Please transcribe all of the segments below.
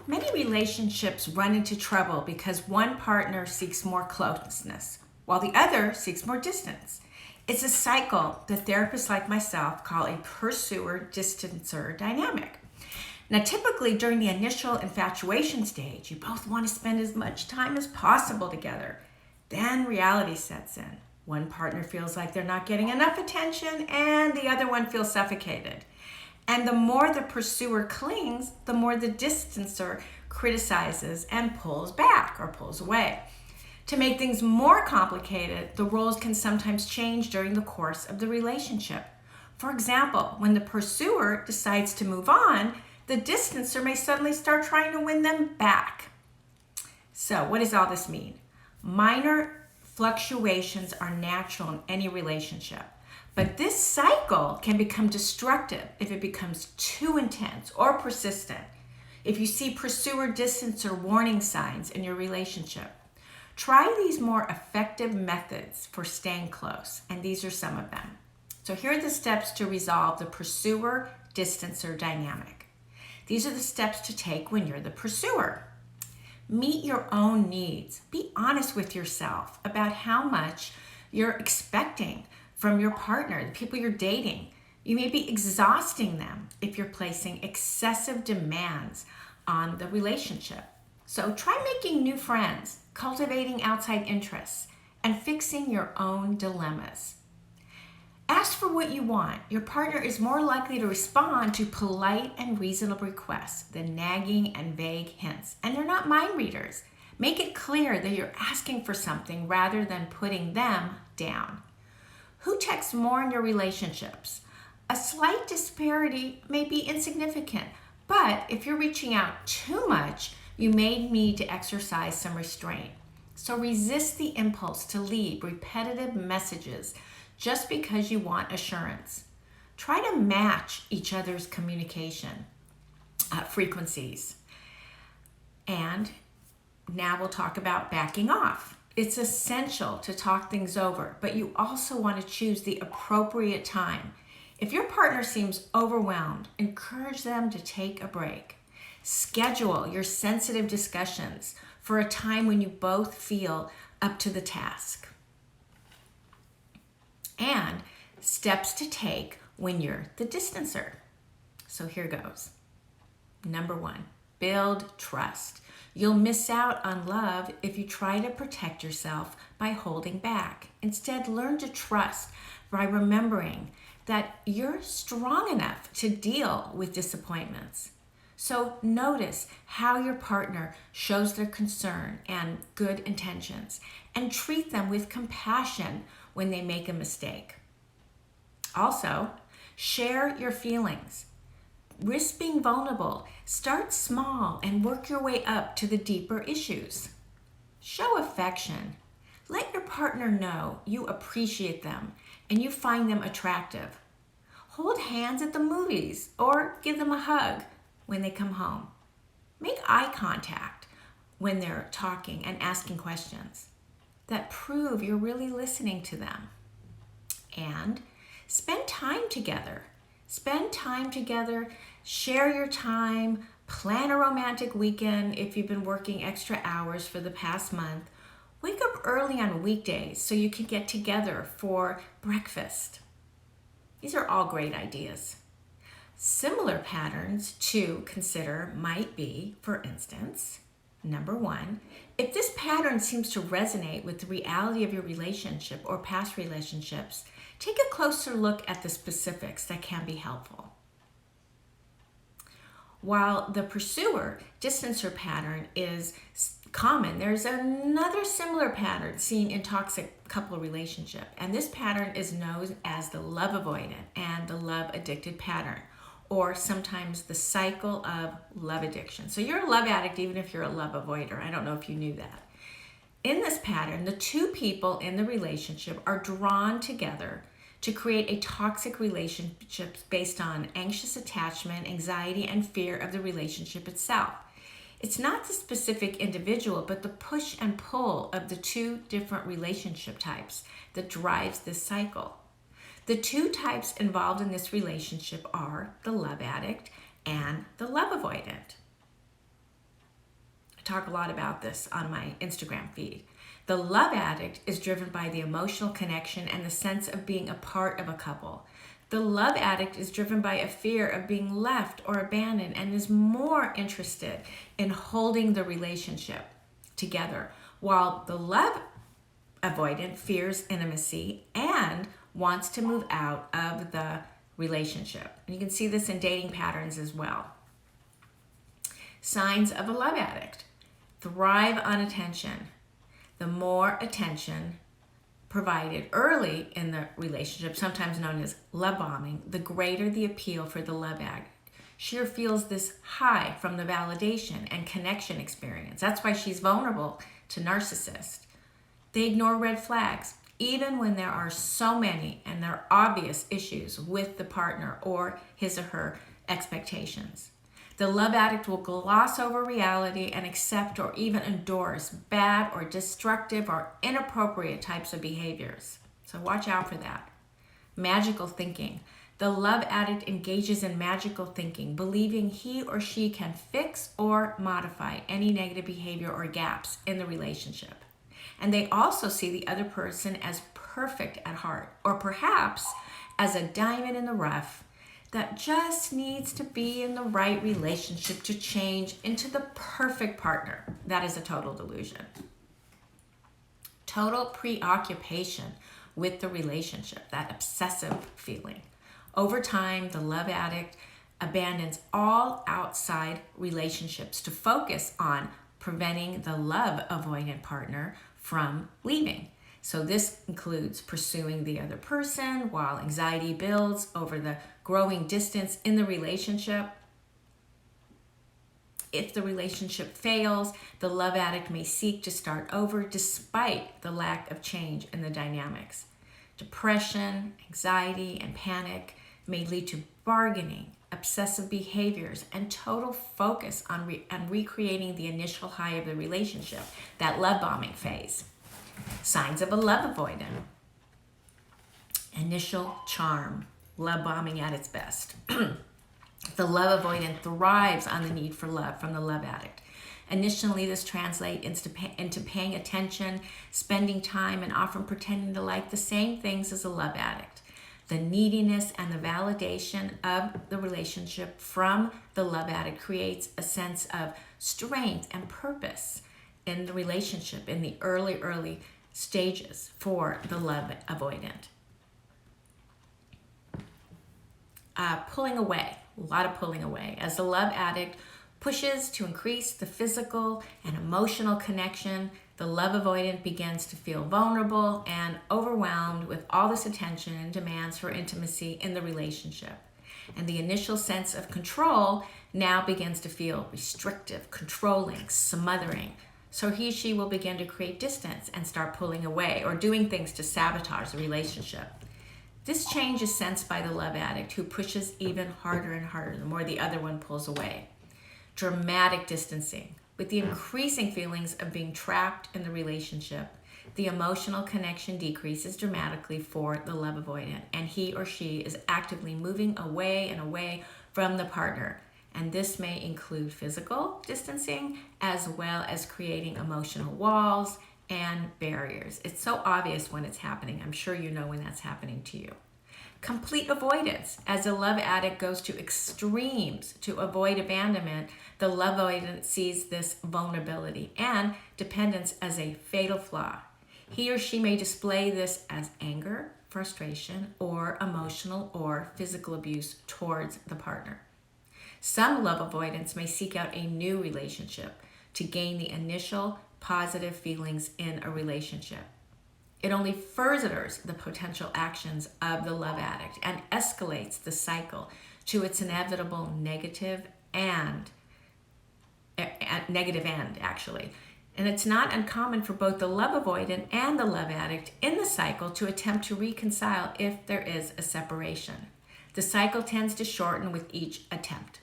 Many relationships run into trouble because one partner seeks more closeness, while the other seeks more distance. It's a cycle that therapists like myself call a pursuer-distancer dynamic. Now, typically during the initial infatuation stage, you both want to spend as much time as possible together. Then reality sets in. One partner feels like they're not getting enough attention, and the other one feels suffocated. And the more the pursuer clings, the more the distancer criticizes and pulls back or pulls away. To make things more complicated, the roles can sometimes change during the course of the relationship. For example, when the pursuer decides to move on, the distancer may suddenly start trying to win them back. So, what does all this mean? Minor fluctuations are natural in any relationship. But this cycle can become destructive if it becomes too intense or persistent. If you see pursuer-distancer warning signs in your relationship, try these more effective methods for staying close, and these are some of them. So here are the steps to resolve the pursuer-distancer dynamic. These are the steps to take when you're the pursuer. Meet your own needs. Be honest with yourself about how much you're expecting from your partner, the people you're dating. You may be exhausting them if you're placing excessive demands on the relationship. So try making new friends, cultivating outside interests, and fixing your own dilemmas. Ask for what you want. Your partner is more likely to respond to polite and reasonable requests than nagging and vague hints. And they're not mind readers. Make it clear that you're asking for something rather than putting them down. Who texts more in your relationships? A slight disparity may be insignificant, but if you're reaching out too much, you may need to exercise some restraint. So resist the impulse to leave repetitive messages just because you want assurance. Try to match each other's communication frequencies. And now we'll talk about backing off. It's essential to talk things over, but you also want to choose the appropriate time. If your partner seems overwhelmed, encourage them to take a break. Schedule your sensitive discussions for a time when you both feel up to the task. And steps to take when you're the distancer. So here goes. Number 1, build trust. You'll miss out on love if you try to protect yourself by holding back. Instead, learn to trust by remembering that you're strong enough to deal with disappointments. So notice how your partner shows their concern and good intentions, and treat them with compassion when they make a mistake. Also, share your feelings. Risk being vulnerable. Start small and work your way up to the deeper issues. Show affection. Let your partner know you appreciate them and you find them attractive. Hold hands at the movies or give them a hug when they come home. Make eye contact when they're talking and asking questions that prove you're really listening to them. And spend time together. Spend time together, share your time, plan a romantic weekend if you've been working extra hours for the past month. Wake up early on weekdays so you can get together for breakfast. These are all great ideas. Similar patterns to consider might be, for instance, number 1, if this pattern seems to resonate with the reality of your relationship or past relationships, take a closer look at the specifics that can be helpful. While the pursuer-distancer pattern is common, there's another similar pattern seen in toxic couple relationship, and this pattern is known as the love avoidant and the love addicted pattern, or sometimes the cycle of love addiction. So you're a love addict even if you're a love avoider. I don't know if you knew that. In this pattern, the two people in the relationship are drawn together to create a toxic relationship based on anxious attachment, anxiety, and fear of the relationship itself. It's not the specific individual, but the push and pull of the two different relationship types that drives this cycle. The two types involved in this relationship are the love addict and the love avoidant. talk a lot about this on my Instagram feed. The love addict is driven by the emotional connection and the sense of being a part of a couple. The love addict is driven by a fear of being left or abandoned and is more interested in holding the relationship together, while the love avoidant fears intimacy and wants to move out of the relationship. And you can see this in dating patterns as well. Signs of a love addict: thrive on attention. The more attention provided early in the relationship, sometimes known as love bombing, the greater the appeal for the love addict. She feels this high from the validation and connection experience. That's why she's vulnerable to narcissists. They ignore red flags, even when there are so many and there are obvious issues with the partner or his or her expectations. The love addict will gloss over reality and accept or even endorse bad or destructive or inappropriate types of behaviors. So watch out for that. Magical thinking. The love addict engages in magical thinking, believing he or she can fix or modify any negative behavior or gaps in the relationship. And they also see the other person as perfect at heart, or perhaps as a diamond in the rough that just needs to be in the right relationship to change into the perfect partner. That is a total delusion. Total preoccupation with the relationship, that obsessive feeling. Over time, the love addict abandons all outside relationships to focus on preventing the love avoidant partner from leaving. So this includes pursuing the other person while anxiety builds over the growing distance in the relationship. If the relationship fails, the love addict may seek to start over despite the lack of change in the dynamics. Depression, anxiety, and panic may lead to bargaining, obsessive behaviors, and total focus on recreating the initial high of the relationship, that love bombing phase. Signs of a love avoidant: initial charm, love bombing at its best. The love avoidant thrives on the need for love from the love addict. Initially, this translates into paying attention, spending time, and often pretending to like the same things as a love addict. The neediness and the validation of the relationship from the love addict creates a sense of strength and purpose in the relationship in the early stages for the love avoidant. Pulling away, a lot of pulling away. As the love addict pushes to increase the physical and emotional connection, the love avoidant begins to feel vulnerable and overwhelmed with all this attention and demands for intimacy in the relationship. And the initial sense of control now begins to feel restrictive, controlling, smothering. So she will begin to create distance and start pulling away or doing things to sabotage the relationship. This change is sensed by the love addict, who pushes even harder and harder the more the other one pulls away. Dramatic distancing. With the increasing feelings of being trapped in the relationship, the emotional connection decreases dramatically for the love avoidant, and he or she is actively moving away and away from the partner. And this may include physical distancing as well as creating emotional walls and barriers. It's so obvious when it's happening. I'm sure you know when that's happening to you. Complete avoidance. As a love addict goes to extremes to avoid abandonment, the love avoidant sees this vulnerability and dependence as a fatal flaw. He or she may display this as anger, frustration, or emotional or physical abuse towards the partner. Some love avoidants may seek out a new relationship to gain the initial positive feelings in a relationship. It only furthers the potential actions of the love addict and escalates the cycle to its inevitable negative end, actually. And it's not uncommon for both the love avoidant and the love addict in the cycle to attempt to reconcile if there is a separation. The cycle tends to shorten with each attempt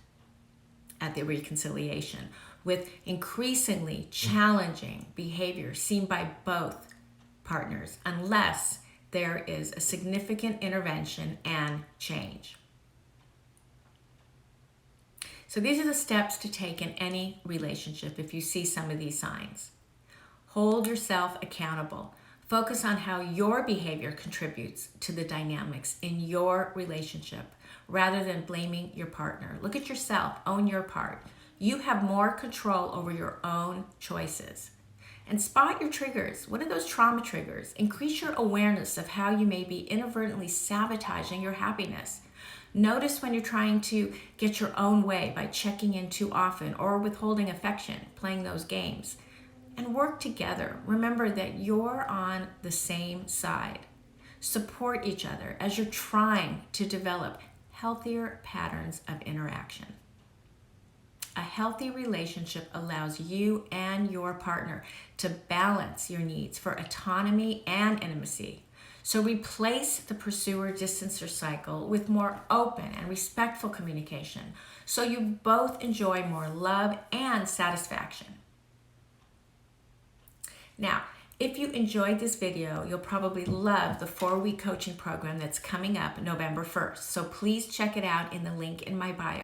at the reconciliation, with increasingly challenging behavior seen by both partners unless there is a significant intervention and change. So these are the steps to take in any relationship if you see some of these signs. Hold yourself accountable. Focus on how your behavior contributes to the dynamics in your relationship rather than blaming your partner. Look at yourself, own your part. You have more control over your own choices. And spot your triggers. What are those trauma triggers? Increase your awareness of how you may be inadvertently sabotaging your happiness. Notice when you're trying to get your own way by checking in too often or withholding affection, playing those games. And work together. Remember that you're on the same side. Support each other as you're trying to develop healthier patterns of interaction. A healthy relationship allows you and your partner to balance your needs for autonomy and intimacy. So replace the pursuer-distancer cycle with more open and respectful communication so you both enjoy more love and satisfaction. Now, if you enjoyed this video, you'll probably love the 4-week coaching program that's coming up November 1st. So please check it out in the link in my bio.